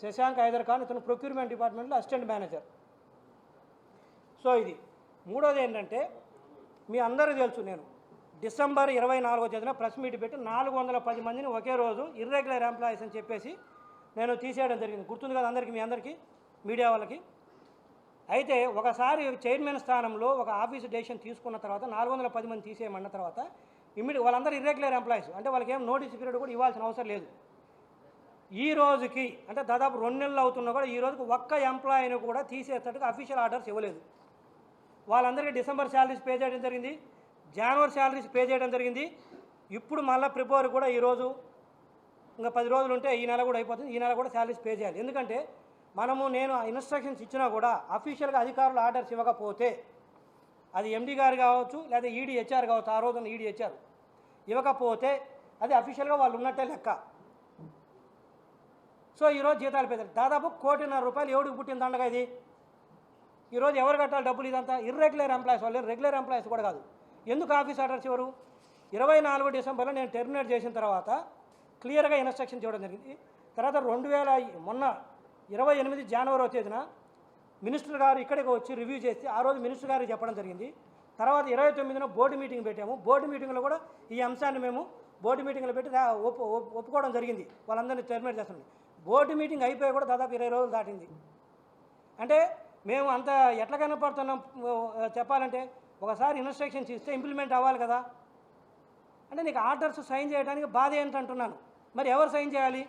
శశాంక్ హైదర్ ఖాన్, ఇతను ప్రొక్యూర్మెంట్ డిపార్ట్మెంట్లో assistant manager. So ఇది మూడోది ఏంటంటే, మీ అందరికీ తెలుసు, నేను డిసెంబర్ 24వ తేదీన ప్రెస్ మీట్ పెట్టి 410 మందిని ఒకే రోజు ఇర్రెగ్యులర్ ఎంప్లాయీస్ అని చెప్పేసి నేను తీసేయడం జరిగింది. గుర్తుంది కదా అందరికీ, మీ అందరికీ, మీడియా వాళ్ళకి. అయితే ఒకసారి చైర్మన్ స్థానంలో ఒక ఆఫీసు డెసిషన్ తీసుకున్న తర్వాత 410 మంది తీసేయమన్న తర్వాత వాళ్ళందరూ ఇర్రెగ్యులర్ ఎంప్లాయీస్, అంటే వాళ్ళకి ఏం నోటీస్ పీరియడ్ కూడా ఇవ్వాల్సిన అవసరం లేదు. ఈ రోజుకి అంటే దాదాపు 2 నెలలు అవుతున్నా కూడా ఈ రోజుకి ఒక్క ఎంప్లాయీని కూడా తీసేటట్టుగా అఫీషియల్ ఆర్డర్స్ ఇవ్వలేదు. వాళ్ళందరికీ డిసెంబర్ శాలరీస్ పే చేయడం జరిగింది, జనవరి శాలరీస్ పే చేయడం జరిగింది. ఇప్పుడు మళ్ళీ ప్రిపేర్ కూడా ఈరోజు ఇంకా 10 రోజులు ఉంటే ఈ నెల కూడా అయిపోతుంది, ఈ నెల కూడా శాలరీస్ పే చేయాలి. ఎందుకంటే నేను ఇన్స్ట్రక్షన్స్ ఇచ్చినా కూడా అఫీషియల్గా అధికారులు ఆర్డర్స్ ఇవ్వకపోతే, అది ఎండీ గారు కావచ్చు లేదా ఈడీ హెచ్ఆర్ కావచ్చు, ఆ రోజున ఈడీ హెచ్ఆర్ ఇవ్వకపోతే అది అఫీషియల్గా వాళ్ళు ఉన్నట్టే లెక్క. సో ఈరోజు జీతాలు పెద్దారు, దాదాపు 1,50,00,000 రూపాయలు ఎవడికి పుట్టిన దండగా ఇది. ఈరోజు ఎవరు కట్టాలి డబ్బులు? ఇదంతా ఇర్రెగ్యులర్ ఎంప్లాయీస్, వాళ్ళు రెగ్యులర్ ఎంప్లాయీస్ కూడా కాదు. ఎందుకు ఆఫీస్ ఆర్డర్స్ ఇవ్వరు? 24 డిసెంబర్లో నేను టెర్మినేట్ చేసిన తర్వాత క్లియర్గా ఇన్స్ట్రక్షన్స్ ఇవ్వడం జరిగింది. తర్వాత మొన్న 28 జనవరి తేదీన మినిస్టర్ గారు ఇక్కడికి వచ్చి రివ్యూ చేసి ఆ రోజు మినిస్టర్ గారికి చెప్పడం జరిగింది. తర్వాత 29న బోర్డు మీటింగ్ పెట్టాము. బోర్డు మీటింగ్లో కూడా ఈ అంశాన్ని మేము బోర్డు మీటింగ్లో పెట్టి ఒప్పుకోవడం జరిగింది, వాళ్ళందరినీ టెర్మినేట్ చేస్తుంది. బోర్డు మీటింగ్ అయిపోయి కూడా దాదాపు 20 రోజులు దాటింది. అంటే మేము అంత ఎట్లా కనపడుతున్నాం చెప్పాలంటే, ఒకసారి ఇన్స్ట్రక్షన్స్ ఇస్తే ఇంప్లిమెంట్ అవ్వాలి కదా. అంటే నీకు ఆర్డర్స్ సైన్ చేయడానికి బాధ ఏంటంటున్నాను. మరి ఎవరు సైన్ చేయాలి?